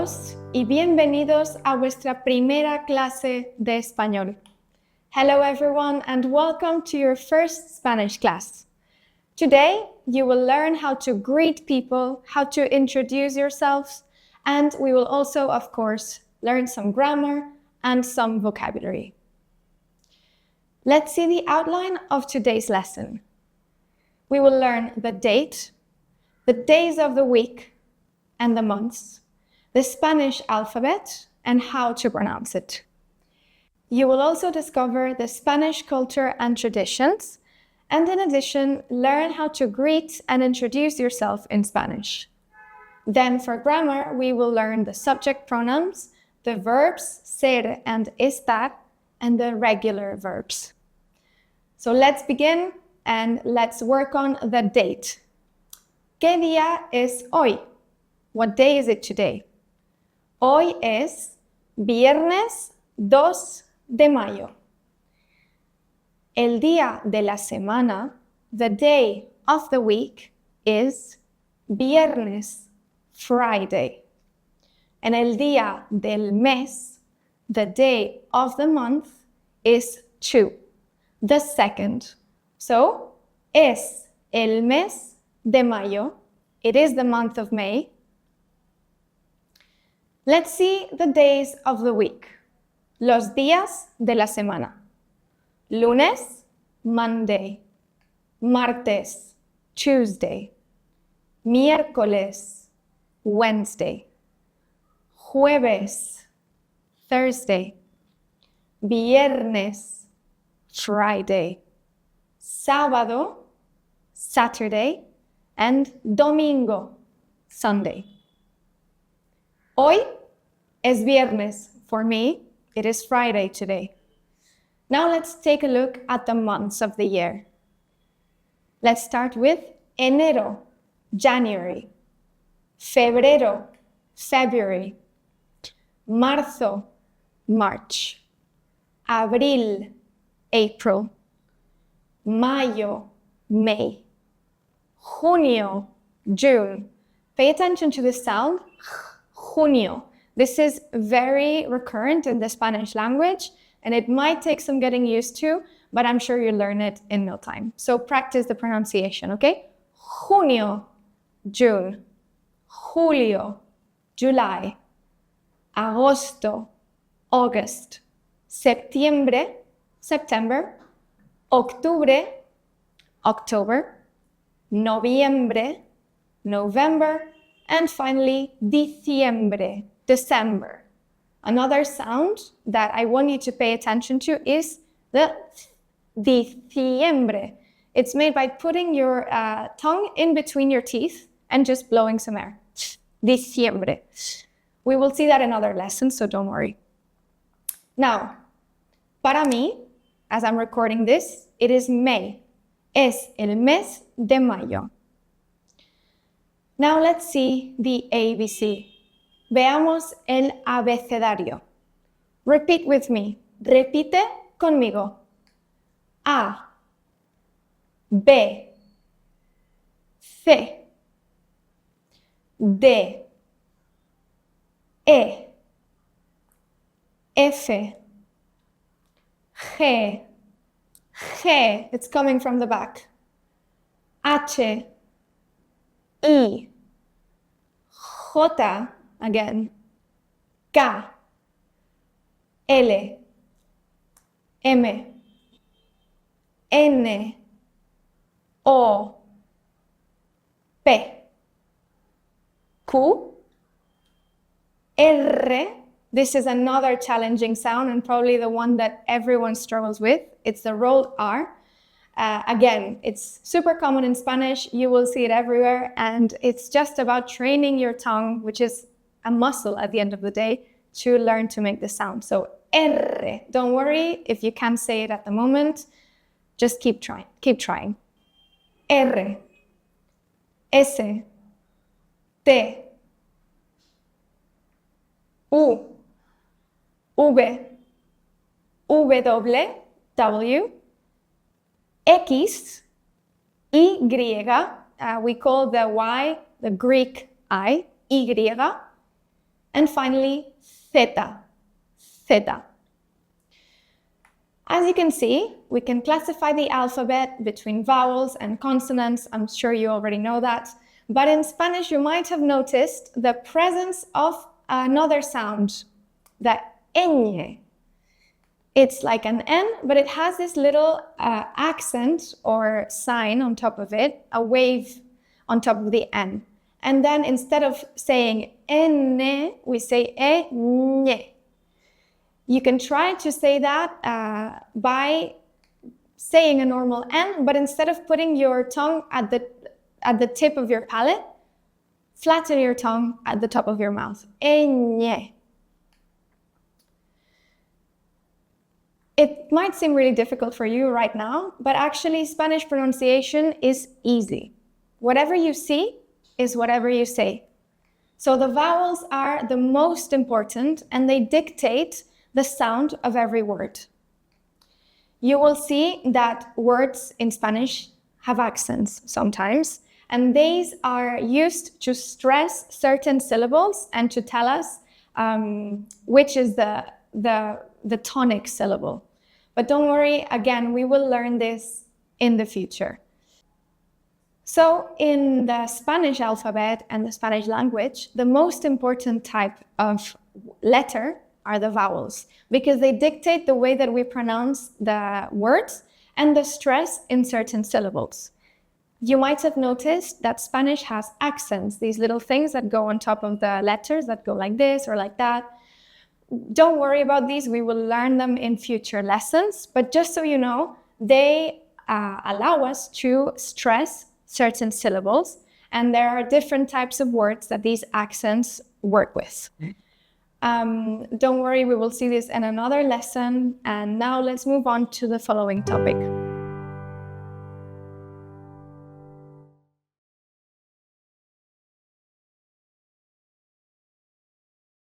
Bienvenidos y bienvenidos a vuestra primera clase de español. Hello everyone and welcome to your first Spanish class. Today you will learn how to greet people, how to introduce yourselves, and we will also, of course, learn some grammar and some vocabulary. Let's see the outline of today's lesson. We will learn the date, the days of the week and the months, the Spanish alphabet, and how to pronounce it. You will also discover the Spanish culture and traditions, and in addition, learn how to greet and introduce yourself in Spanish. Then for grammar, we will learn the subject pronouns, the verbs ser and estar, and the regular verbs. So let's begin and let's work on the date. ¿Qué día es hoy? What day is it today? Hoy es viernes 2 de mayo. El día de la semana, the day of the week, is viernes, Friday. And el día del mes, the day of the month, is 2, the second. So, es el mes de mayo. It is the month of May. Let's see the days of the week. Los días de la semana. Lunes, Monday. Martes, Tuesday. Miércoles, Wednesday. Jueves, Thursday. Viernes, Friday. Sábado, Saturday. And domingo, Sunday. Hoy es viernes. For me, it is Friday today. Now let's take a look at the months of the year. Let's start with enero, January. Febrero, February. Marzo, March. Abril, April. Mayo, May. Junio, June. Pay attention to the sound. Junio. This is very recurrent in the Spanish language, and it might take some getting used to, but I'm sure you'll learn it in no time. So practice the pronunciation, okay? Junio, June. Julio, July. Agosto, August. Septiembre, September. Octubre, October. Noviembre, November. And finally, diciembre, December. Another sound that I want you to pay attention to is the diciembre. It's made by putting your tongue in between your teeth and just blowing some air. Diciembre. We will see that in other lessons, so don't worry. Now, para mí, as I'm recording this, it is May. Es el mes de mayo. Now let's see the ABC. Veamos el abecedario. Repeat with me. Repite conmigo. A, B, C, D, E, F, G, it's coming from the back. H, I, J, again, K, L, M, N, O, P, Q, R. This is another challenging sound and probably the one that everyone struggles with. It's the rolled R. Again, it's super common in Spanish. You will see it everywhere. And it's just about training your tongue, which is a muscle at the end of the day, to learn to make the sound. So, R. Don't worry if you can't say it at the moment. Just keep trying. Keep trying. R. S. T. U. V. W. W. X, Y, we call the Y the Greek I, Y, And finally, theta, theta. As you can see, we can classify the alphabet between vowels and consonants. I'm sure you already know that. But in Spanish, you might have noticed the presence of another sound, the ñ. It's like an N, but it has this little accent or sign on top of it, a wave on top of the N. And then instead of saying N, we say ñ. You can try to say that by saying a normal N, but instead of putting your tongue at the tip of your palate, flatten your tongue at the top of your mouth. Ñ. It might seem really difficult for you right now, but actually Spanish pronunciation is easy. Whatever you see is whatever you say. So the vowels are the most important and they dictate the sound of every word. You will see that words in Spanish have accents sometimes, and these are used to stress certain syllables and to tell us which is the tonic syllable. But don't worry, again, we will learn this in the future. So in the Spanish alphabet and the Spanish language, the most important type of letter are the vowels, because they dictate the way that we pronounce the words and the stress in certain syllables. You might have noticed that Spanish has accents, these little things that go on top of the letters that go like this or like that. Don't worry about these, we will learn them in future lessons, but just so you know, they allow us to stress certain syllables, and there are different types of words that these accents work with. Don't worry, we will see this in another lesson, and now let's move on to the following topic.